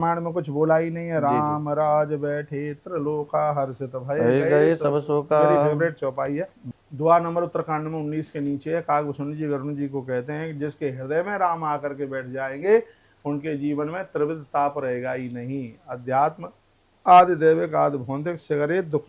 रामायण में कुछ बोला ही नहीं है। जी जी। राम राज बैठे त्रिलोका हर्षित भय भय गए गए सब सब सुख। शोका। मेरी फेवरेट चौपाई है। दुआ नंबर उत्तरकांड में 19 के नीचे है। काकभूषण जी वरुण जी को कहते हैं कि जिसके हृदय में राम आकर के बैठ जाएंगे उनके जीवन में त्रिविध ताप रहेगा ही नहीं। अध्यात्म आदि दैविक आदि भौतिक सगरे दुख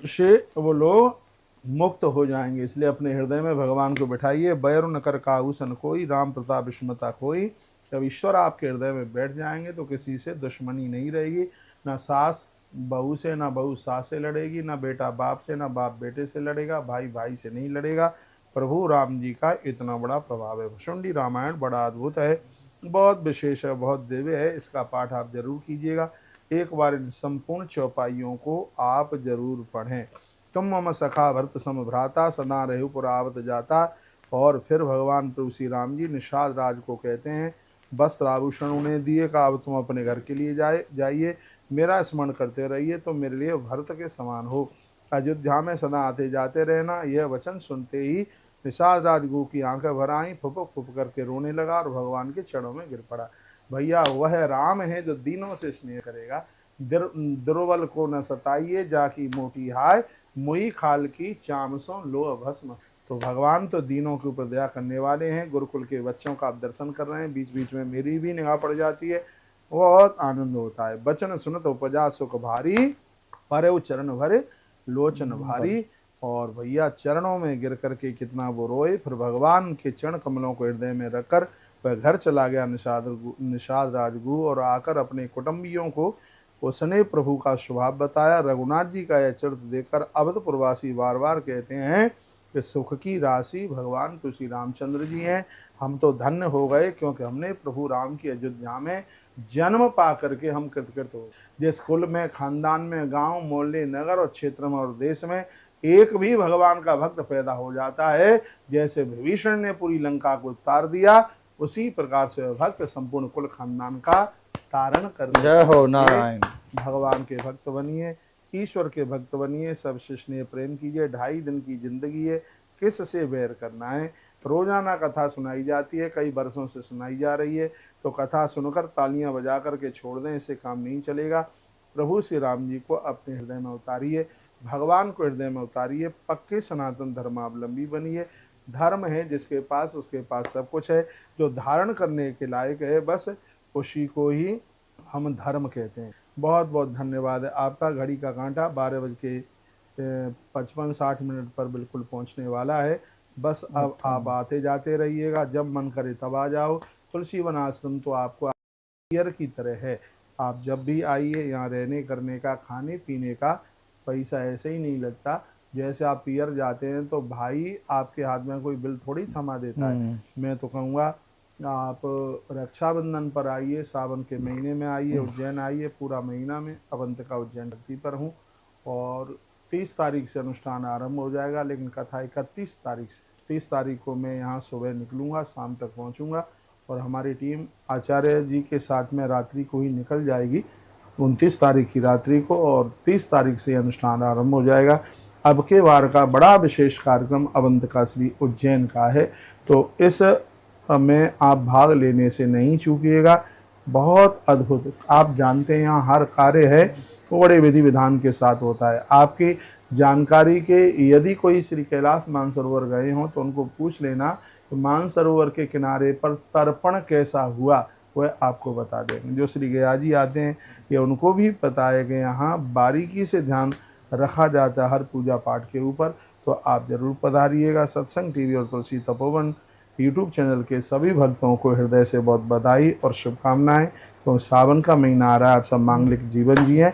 से वो लोग मुक्त हो जाएंगे। इसलिए अपने हृदय में भगवान को बिठाइए। बैर न कर काहूसन कोई, राम प्रताप विस्मता कोई। जब ईश्वर आपके हृदय में बैठ जाएंगे तो किसी से दुश्मनी नहीं रहेगी। ना सास बहू से, ना बहू सास से लड़ेगी, ना बेटा बाप से, ना बाप बेटे से लड़ेगा, भाई भाई से नहीं लड़ेगा। प्रभु राम जी का इतना बड़ा प्रभाव है। भुशुंडी रामायण बड़ा अद्भुत है, बहुत विशेष है, बहुत दिव्य है। इसका पाठ आप जरूर कीजिएगा। एक बार इन संपूर्ण चौपाइयों को आप जरूर पढ़ें। तुम मम सखा भरत सम भ्राता, सदा रहु पुरावत जाता। और फिर भगवान प्रभु श्री राम जी निषाद राज को कहते हैं, वस्त्र आभूषण उन्हें दिए का अब तुम अपने घर के लिए जाइए, मेरा स्मरण करते रहिए तो मेरे लिए भरत के समान हो। अयोध्या में सदा आते जाते रहना। यह वचन सुनते ही निषाद राजगु की आंखें भर आई, फुपक फुप करके रोने लगा और भगवान के चरणों में गिर पड़ा। भैया वह राम है जो दीनों से स्नेह करेगा। दुर्बल को न सताइए, जाकी मोटी हाय, मुई खाल की चामसों लो भस्म। तो भगवान तो दीनों के ऊपर दया करने वाले हैं। गुरुकुल के बच्चों का आप दर्शन कर रहे हैं, बीच बीच में मेरी भी निगाह पड़ जाती है, बहुत आनंद होता है। बचन सुनत उपजा सुख भारी, पर चरण भरे लोचन भारी। और भैया चरणों में गिर करके कितना वो रोए। फिर भगवान के चरण कमलों को हृदय में रखकर वह घर चला गया निषाद राजगुरु, और आकर अपने कुटुंबियों को उसने प्रभु का स्वभाव बताया। रघुनाथ जी का यह चरित्र देखकर अवधपुरवासी बार बार कहते हैं कि सुख की राशि भगवान तो श्री रामचंद्र जी हैं। हम तो धन्य हो गए क्योंकि हमने प्रभु राम की अयोध्या में जन्म पा करके हम कृतकृत हो। जिस कुल में, खानदान में, गांव मोहल्ले नगर और क्षेत्र में और देश में एक भी भगवान का भक्त पैदा हो जाता है, जैसे विभीषण ने पूरी लंका को तार दिया, उसी प्रकार से भक्त संपूर्ण कुल खानदान का तारण कर देता जय है। हो इसलिए नारायण। भगवान के भक्त बनिए, ईश्वर के भक्त बनिए, सबसे स्नेह प्रेम कीजिए। 2.5 दिन की जिंदगी है, किस से बैर करना है। रोजाना कथा सुनाई जाती है, कई वर्षों से सुनाई जा रही है, तो कथा सुनकर तालियां बजा करके छोड़ दें, इससे काम नहीं चलेगा। प्रभु श्री राम जी को अपने हृदय में उतारिए, भगवान को हृदय में उतारिए, पक्के सनातन धर्मावलंबी बनिए। धर्म है जिसके पास, उसके पास सब कुछ है। जो धारण करने के लायक है बस उसी को ही हम धर्म कहते हैं। बहुत बहुत धन्यवाद है आपका। घड़ी का कांटा 12:55-60 पर बिल्कुल पहुंचने वाला है। बस अब आप आते जाते रहिएगा, जब मन करे तब आ जाओ। तुलसी वन आश्रम तो आपको पियर की तरह है। आप जब भी आइए, यहाँ रहने करने का, खाने पीने का पैसा ऐसे ही नहीं लगता। जैसे आप पियर जाते हैं तो भाई आपके हाथ में कोई बिल थोड़ी थमा देता है। मैं तो कहूँगा आप रक्षाबंधन पर आइए, सावन के महीने में आइए, उज्जैन आइए। पूरा महीना में अवंतिका उज्जैन धरती पर हूँ, और 30 तारीख से अनुष्ठान आरंभ हो जाएगा, लेकिन कथा 31 तारीख से। 30 तारीख को मैं यहाँ सुबह निकलूँगा, शाम तक पहुँचूँगा, और हमारी टीम आचार्य जी के साथ में रात्रि को ही निकल जाएगी, 29 तारीख की रात्रि को, और 30 तारीख से अनुष्ठान आरंभ हो जाएगा। अब के बार का बड़ा विशेष कार्यक्रम अवंतिका श्री उज्जैन का है, तो इस में आप भाग लेने से नहीं चूकिएगा। बहुत अद्भुत, आप जानते हैं यहाँ हर कार्य है वो बड़े विधि विधान के साथ होता है। आपकी जानकारी के यदि कोई श्री कैलाश मानसरोवर गए हों तो उनको पूछ लेना तो मानसरोवर के किनारे पर तर्पण कैसा हुआ वह आपको बता देंगे। जो श्री गया जी आते हैं ये उनको भी पता है कि यहाँ बारीकी से ध्यान रखा जाता है हर पूजा पाठ के ऊपर। तो आप जरूर पधारिएगा। सत्संग टीवी और तुलसी तपोवन यूट्यूब चैनल के सभी भक्तों को हृदय से बहुत बधाई और शुभकामनाएं। तो सावन का महीना आ रहा है, आप सब मांगलिक जीवन जिए।